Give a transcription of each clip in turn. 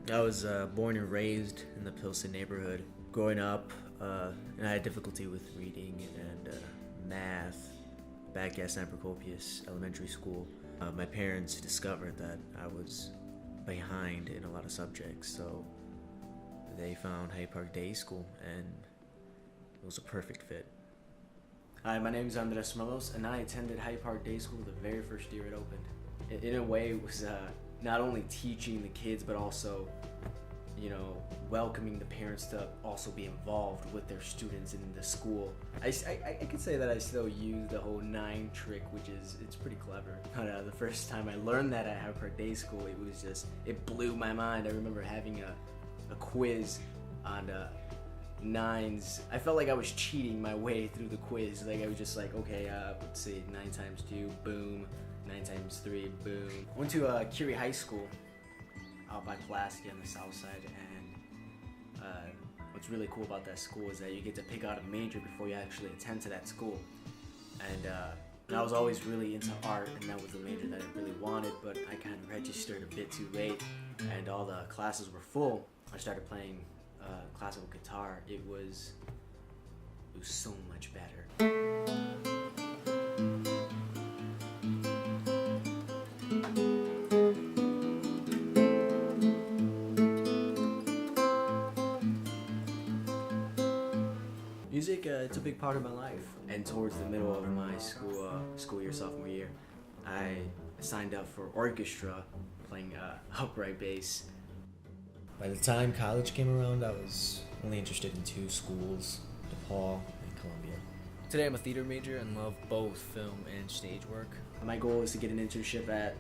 I was born and raised in the Pilsen neighborhood. Growing up, and I had difficulty with reading and math back at San Procopius Elementary School. My parents discovered that I was behind in a lot of subjects, so they found Hyde Park Day School, and it was a perfect fit. Hi, my name is Andres Melos, and I attended Hyde Park Day School the very first year it opened. In a way, it was not only teaching the kids, but also, welcoming the parents to also be involved with their students in the school. I could say that I still use the whole 9 trick, it's pretty clever. But the first time I learned that at Hyde Park Day School, it blew my mind. I remember having a quiz on nines. I felt like I was cheating my way through the quiz. Like I was just like, okay, let's see, 9 times 2, boom. 9 times 3, boom. Went to Curie High School out by Pulaski on the south side, and what's really cool about that school is that you get to pick out a major before you actually attend to that school. And I was always really into art, and that was the major that I really wanted, but I kind of registered a bit too late, and all the classes were full. I started playing classical guitar. It was so much better. Music, it's a big part of my life. And towards the middle of my school year, sophomore year, I signed up for orchestra, playing upright bass. By the time college came around, I was only interested in 2 schools, DePaul and Columbia. Today I'm a theater major and love both film and stage work. My goal is to get an internship at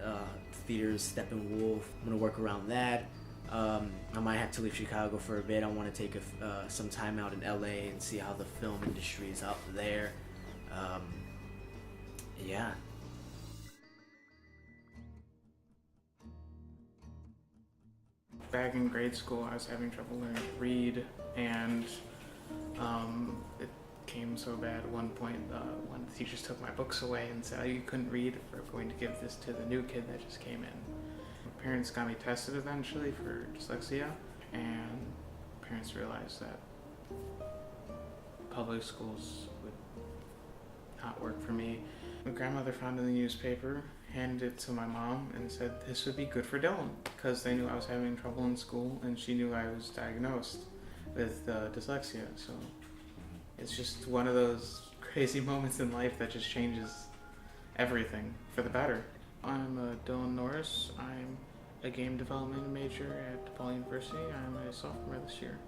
theaters Steppenwolf. I'm gonna work around that. I might have to leave Chicago for a bit. I want to take some time out in LA and see how the film industry is out there. Yeah. Back in grade school, I was having trouble learning to read, and it came so bad at one point, one of the teachers took my books away and said, "Oh, you couldn't read, we're going to give this to the new kid that just came in." My parents got me tested eventually for dyslexia, and parents realized that public schools would not work for me. My grandmother found it in the newspaper, handed it to my mom, and said this would be good for Dylan, because they knew I was having trouble in school, and she knew I was diagnosed with dyslexia. So it's just one of those crazy moments in life that just changes everything for the better. I'm Dylan Norris. I'm a game development major at DePaul University. I'm a sophomore this year.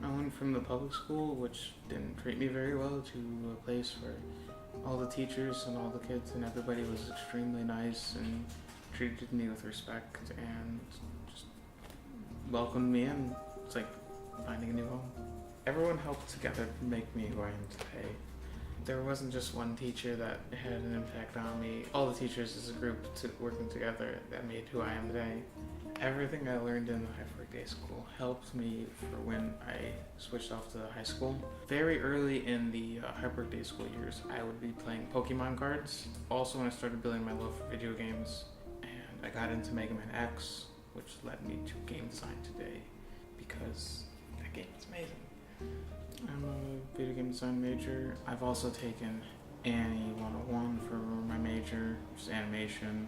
I went from the public school, which didn't treat me very well, to a place where all the teachers and all the kids and everybody was extremely nice and treated me with respect and just welcomed me in. It's like finding a new home. Everyone helped together to make me who I am today. There wasn't just one teacher that had an impact on me. All the teachers as a group working together that made who I am today. Everything I learned in the Hyde Park Day School helped me for when I switched off to high school. Very early in the Hyde Park Day School years, I would be playing Pokemon cards. Also when I started building my love for video games, and I got into Mega Man X, which led me to game design today, because that game is amazing. I'm a video game design major. I've also taken Annie 101 for my major, which is animation.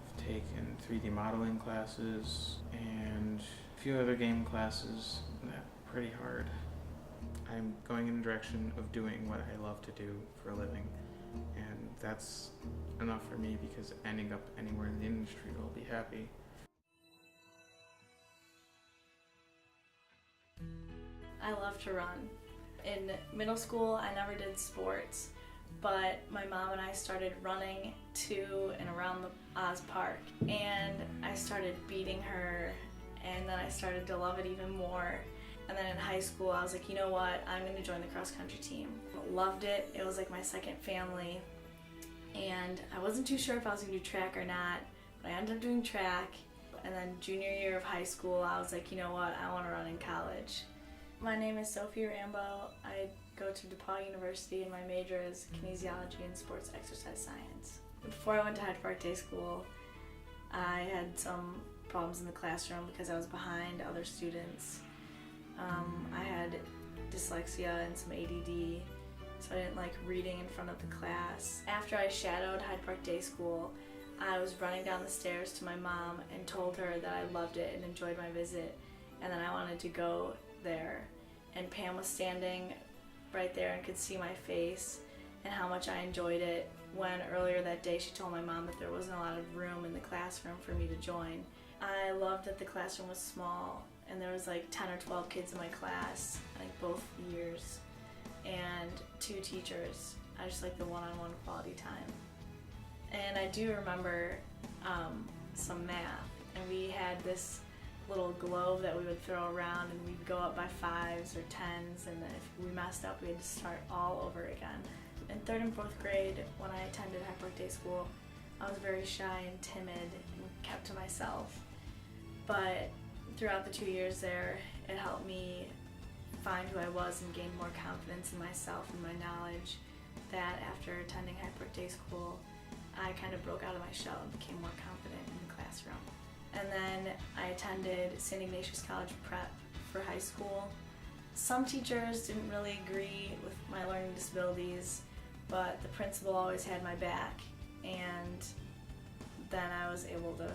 I've taken 3D modeling classes and a few other game classes that are pretty hard. I'm going in the direction of doing what I love to do for a living, and that's enough for me, because ending up anywhere in the industry will be happy. I love to run. In middle school, I never did sports, but my mom and I started running to and around the Oz Park, and I started beating her, and then I started to love it even more. And then in high school, I was like, you know what, I'm gonna join the cross country team. Loved it. It was like my second family, and I wasn't too sure if I was gonna do track or not, but I ended up doing track. And then junior year of high school, I was like, you know what, I wanna run in college. My name is Sophie Rambo. I go to DePaul University, and my major is kinesiology and sports exercise science. Before I went to Hyde Park Day School, I had some problems in the classroom because I was behind other students. I had dyslexia and some ADD, so I didn't like reading in front of the class. After I shadowed Hyde Park Day School, I was running down the stairs to my mom and told her that I loved it and enjoyed my visit, and that I wanted to go there. And Pam was standing right there and could see my face and how much I enjoyed it, when earlier that day she told my mom that there wasn't a lot of room in the classroom for me to join. I loved that the classroom was small and there was like 10 or 12 kids in my class, I think both years, and 2 teachers. I just like the one-on-one quality time. And I do remember some math, and we had this little globe that we would throw around, and we'd go up by 5s or 10s, and then if we messed up, we had to start all over again. In 3rd and 4th grade, when I attended Hyde Park Day School, I was very shy and timid and kept to myself. But throughout the 2 years there, it helped me find who I was and gain more confidence in myself and my knowledge, that after attending Hyde Park Day School, I kind of broke out of my shell and became more confident in the classroom. And then I attended St. Ignatius College Prep for high school. Some teachers didn't really agree with my learning disabilities, but the principal always had my back, and then I was able to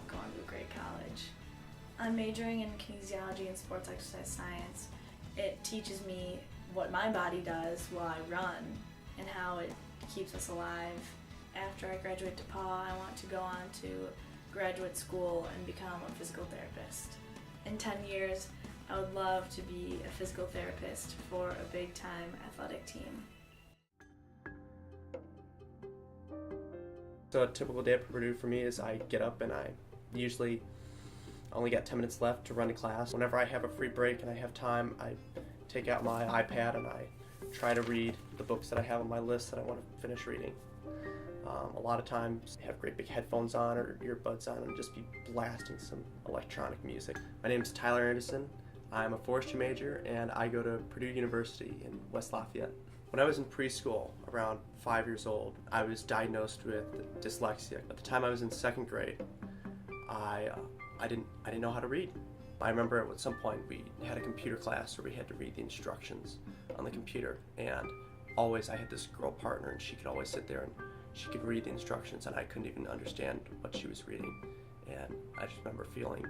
go on to a great college. I'm majoring in kinesiology and sports exercise science. It teaches me what my body does while I run and how it keeps us alive. After I graduate DePaul, I want to go on to graduate school and become a physical therapist. In 10 years, I would love to be a physical therapist for a big-time athletic team. So a typical day at Purdue for me is I get up and I usually only got 10 minutes left to run to class. Whenever I have a free break and I have time, I take out my iPad and I try to read the books that I have on my list that I want to finish reading. A lot of times I have great big headphones on or earbuds on and just be blasting some electronic music. My name is Tyler Anderson. I'm a forestry major and I go to Purdue University in West Lafayette. When I was in preschool, around 5 years old, I was diagnosed with dyslexia. At the time I was in 2nd grade, I didn't know how to read. I remember at some point we had a computer class where we had to read the instructions on the computer, and always I had this girl partner and she could always sit there and she could read the instructions and I couldn't even understand what she was reading, and I just remember feeling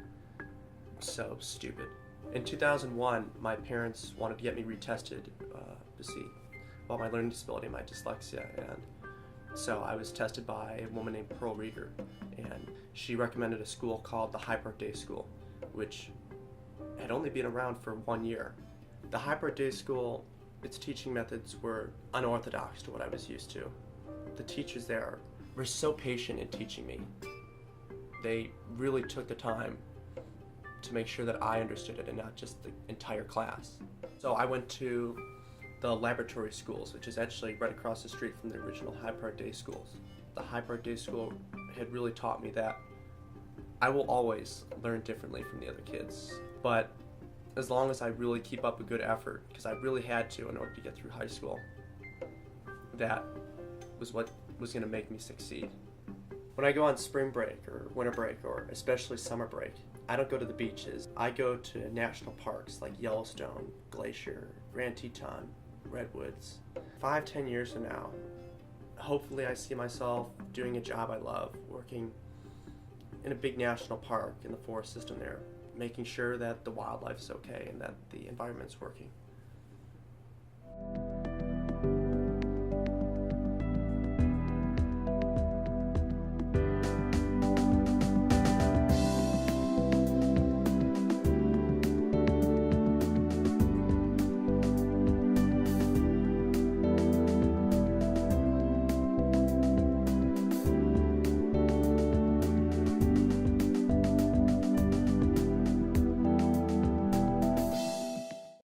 so stupid. In 2001, my parents wanted to get me retested to see about my learning disability, my dyslexia, and so I was tested by a woman named Pearl Rieger, and she recommended a school called the Hyde Park Day School, which had only been around for 1 year. The Hyde Park Day School, its teaching methods were unorthodox to what I was used to. The teachers there were so patient in teaching me. They really took the time to make sure that I understood it and not just the entire class. So I went to the laboratory schools, which is actually right across the street from the original Hyde Park Day Schools. The Hyde Park Day School had really taught me that I will always learn differently from the other kids, but as long as I really keep up a good effort, because I really had to in order to get through high school, that was what was going to make me succeed. When I go on spring break or winter break or especially summer break, I don't go to the beaches. I go to national parks like Yellowstone, Glacier, Grand Teton, Redwoods. 5-10 years from now, hopefully I see myself doing a job I love, working in a big national park in the forest system there, making sure that the wildlife is okay and that the environment's working.